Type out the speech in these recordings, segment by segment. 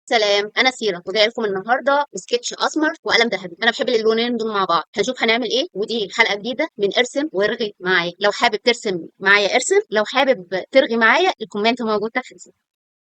سلام، انا سيره وجايه لكم النهارده بسكتش اسمر وقلم ذهبي. انا بحب اللونين دول مع بعض. هنشوف هنعمل ايه، ودي حلقه جديده من ارسم وارغي معايا. لو حابب ترسم معايا ارسم، لو حابب ترغي معايا الكومنت موجود تحت.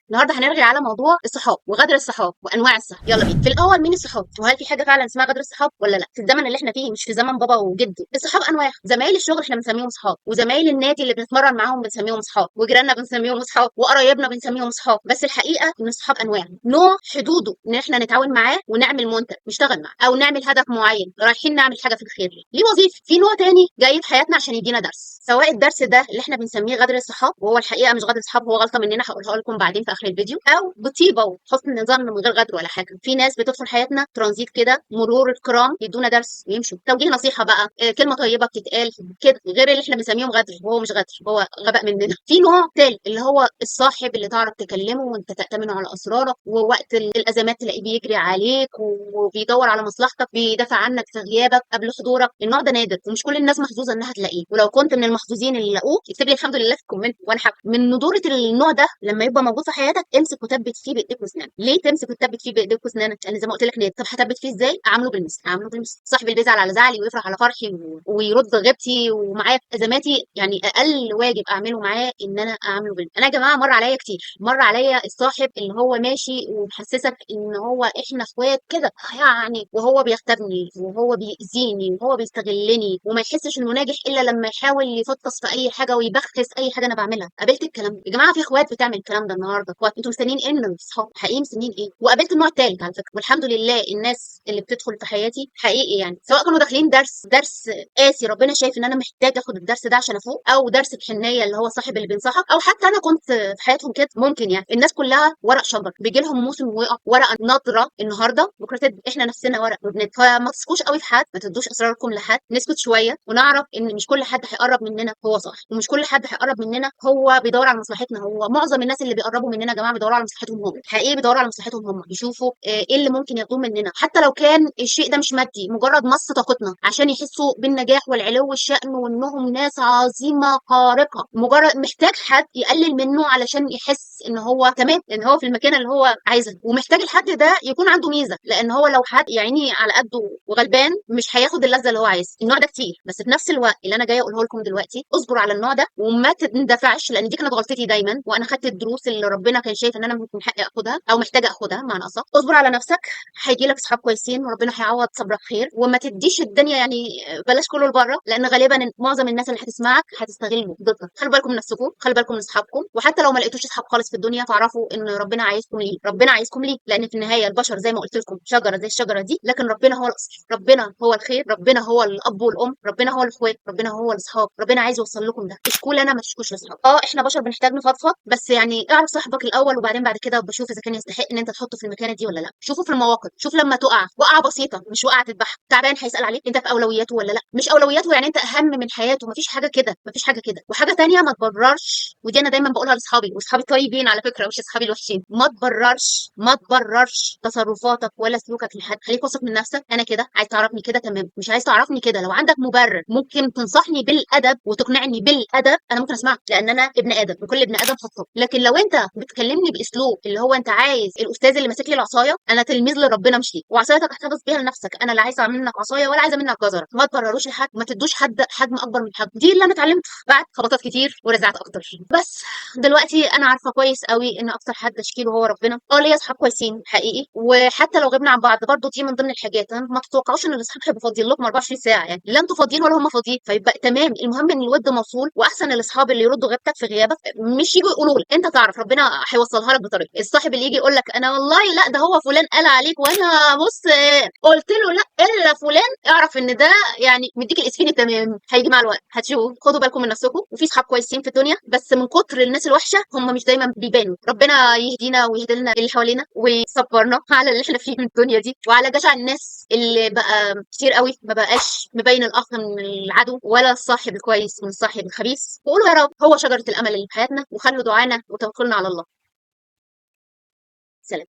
النهارده هنرغي على موضوع الصحاب وغدر الصحاب وانواع الصحاب. يلا بينا. في الاول، مين الصحاب؟ وهل في حاجه فعلا اسمها غدر الصحاب ولا لا؟ في الزمن اللي احنا فيه، مش في زمن بابا وجدي. الصحاب انواع. زمايل الشغل احنا بنسميهم صحاب، وزمايل النادي اللي بنتمرن معاهم بنسميهم صحاب، وجيراننا بنسميهم صحاب، وقرايبنا بنسميهم صحاب. بس الحقيقه ان الصحاب انواع. نوع حدوده ان احنا نتعاون معاه ونعمل منتج نشتغل معاه، او نعمل هدف معين رايحين نعمل حاجه في الخير ليه وظيفه. في نوع تاني جاي في حياتنا عشان يدينا درس، سواء الدرس ده اللي احنا بنسميه غدر الصحاب، وهو الحقيقه مش غدر الصحاب، هو غلطه مننا هقولها لكم بعدين في اخر الفيديو، او بطيبه وحسن نظام من غير غدر ولا حاجه. في ناس بتدخل حياتنا ترانزيت كده، مرور الكرام، يدونا درس ويمشوا. توجيه نصيحه بقى، كلمه طيبه بتتقال كده، غير اللي احنا بنسميهم غدر، وهو مش غدر، هو غباء مننا. في نوع تالت اللي هو الصاحب اللي تعرف تكلمه وانت تأتمنه على اسرارك، ووقت الازمات تلاقيه بيجري عليك وبيدور على مصلحتك، بيدافع عنك في غيابك قبل حضورك. النوع ده نادر ومش كل الناس محظوظه انها تلاقيه، ولو كنت من المحظوظين اللي لاقوه اكتب لي الحمد لله في الكومنت وانا حابه. من ندوره النوع ده لما يبقى موجود في حياتك، امسك وثبت فيه بايديك واسنانك. ليه تمسك وتثبت فيه بايديك واسنانك؟ لان زي ما قلت لك نادر. طب هثبت فيه ازاي؟ اعمله بالمثل. اعمله بالمثل. صاحبي اللي بيزعل على زعلي ويفرح على فرحي ويرد غيبتي ومعايا في ازماتي، يعني اقل واجب اعمله معاه ان انا اعمله بالمثل. انا يا جماعه مر عليا كتير، مر عليا الصاحب اللي هو ماشي ومحسسك ان هو احنا اخوات كده يعني، وهو بيختبني وهو بيأذيني وهو بيستغلني، وما يحسش انه ناجح الا لما يحاول يفطس في اي حاجه ويبخس اي حاجه انا بعملها. قابلت الكلام ده يا جماعه، في اخوات بتعمل الكلام ده النهارده. اخوات انتوا مستنيين ايه من الصحاب؟ حقيقي مستنيين ايه؟ وقابلت النوع التالت على فكره، والحمد لله الناس اللي بتدخل في حياتي حقيقي يعني، سواء كانوا داخلين درس قاسي ربنا شايف ان انا محتاج اخد الدرس ده عشان افوق، او درس بحنيه اللي هو صاحب اللي بينصحك، او حتى انا كنت في حياتهم كده. ممكن يعني الناس كلها ورق شجر، بيجي لهم موسم ويقع ورقه نضره النهارده بكره تدبل. احنا نفسنا ورق وبنت، فما تثقوش قوي في حد، ما تدوش اسراركم لحد. نسكت شويه ونعرف ان مش كل حد هيقرب مننا هو صح، ومش كل حد هيقرب مننا هو بيدور على مصلحتنا. هو معظم الناس اللي بيقربوا مننا يا جماعه بيدوروا على مصلحتهم هم، حقيقي بيدوروا على مصلحتهم هم، بيشوفوا ايه اللي ممكن ياخدوه مننا، حتى لو كان الشيء ده مش مادي، مجرد مص طاقتنا عشان يحسوا بالنجاح والعلو والشأن وانهم ناس عظيمه خارقه. مجرد محتاج حد يقلل منه علشان يحس ان هو تمام، ان هو في المكان اللي هو عايزها. ومحتاج الحد ده يكون عنده ميزه، لان هو لو حد يعني على قده وغلبان مش هياخد اللذه اللي هو عايزها. النوع ده كتير، بس في نفس الوقت اللي انا جايه اقوله لكم دلوقتي، اصبروا على النوع ده وما تندفعش، لان دي كانت غلطتي دايما، وانا خدت الدروس اللي ربنا كان شايف ان انا من حقي اخدها او محتاجه اخدها معنى اصح. اصبر على نفسك، هيجي لك اصحاب كويسين وربنا هيعوض صبرك خير. وما تديش الدنيا يعني، بلاش كله لبره، لان غالبا معظم الناس اللي هتسمعك هتستغل ضدك. خلوا بالكم من نفسكم، خلوا بالكم من اصحابكم، وحتى لو ما لقيتوش اصحاب خالص في الدنيا فاعرفوا ان ربنا عايزكم ليه. ربنا عايزكم ليه، لان في النهايه البشر زي ما قلت لكم شجره زي الشجره دي، لكن ربنا هو الاصل، ربنا هو الخير، ربنا هو الاب والام، ربنا هو الاخوات، ربنا هو الاصحاب. ربنا عايز يوصل لكم ده. اشكوا لنا ما تشكوش لاصحاب. احنا بشر بنحتاج نفضفض، بس يعني اعرف صاحبك الاول، وبعدين بعد كده بشوف اذا كان يستحق ان انت تحطه في المكانه دي ولا لا. شوفه في المواقف، شوف لما تقع وقعه بسيطه مش وقعه تذبحك، تعبان هيسال عليك انت في اولوياته ولا لا. مش اولوياته يعني انت اهم من حياته، مفيش حاجه كده، مفيش حاجه كده. وحاجه تانية، ما تبررش، ودي انا دايما بقولها لاصحابي، واصحابي طيبين على فكره مش اصحابي الوحشين. ما تبررش تصرفاتك ولا سلوكك لحد. خليك واثق من نفسك. انا كده عايز تعرفني كده تمام، مش عايز تعرفني كده، لو عندك مبرر ممكن تنصحني بالادب وتقنعني بالادب انا ممكن اسمعك، لان انا ابن ادم وكل ابن ادم خطاء. لكن لو انت بتكلمني باسلوب اللي هو انت عايز الاستاذ اللي ماسك لي العصايه، انا تلميذ لربنا مش ليك، وعصايتك احتفظ بيها لنفسك. انا لا عايزه منك عصايه ولا عايزه منك جزره. ما تبرروش لحد، ما تدوش حد حجم اكبر من حجم. دي اللي انا اتعلمته بعد خبطات كتير ورزعات اكتر. بس دلوقتي انا عارفه كويس قوي ان اكتر حد اشكيله هو ربنا. ليا اصحاب كويسين حقيقي، وحتى لو غبنا عن بعض برضه دي من ضمن الحاجات. ما تتوقعوش ان الاصحاب هيبقوا فاضيين لكم 24 ساعه، يعني لا انتوا فاضيين ولا هم فاضيين، فيبقى تمام. المهم ان الود موصول، واحسن الاصحاب اللي يردوا غيبتك في غيابك، مش يجوا يقولوا لك، انت تعرف ربنا هيوصلها لك بطريقه. الصاحب اللي يجي يقول لك انا والله لا ده هو فلان قال عليك وانا بص قلت له لا الا فلان، اعرف ان ده يعني مديك الاسفين التمام. هيجي مع الوقت هتشوف. خدوا بالكم من نفسكم، وفي صحاب كويسين في الدنيا، بس من كتر الناس الوحشه هم مش دايما بيبانوا. ربنا يهدينا ويهدي لنا اللي حوالينا ويصبرنا على اللي احنا فيه من الدنيا دي، وعلى جشع الناس اللي بقى كتير قوي ما بقاش مبين الاخ من العدو، ولا الصاحب الكويس من الصاحب الخبيث. وقولوا يا رب هو شجره الامل اللي في حياتنا، وخلوا دعانا وتوكلنا على الله. سلام.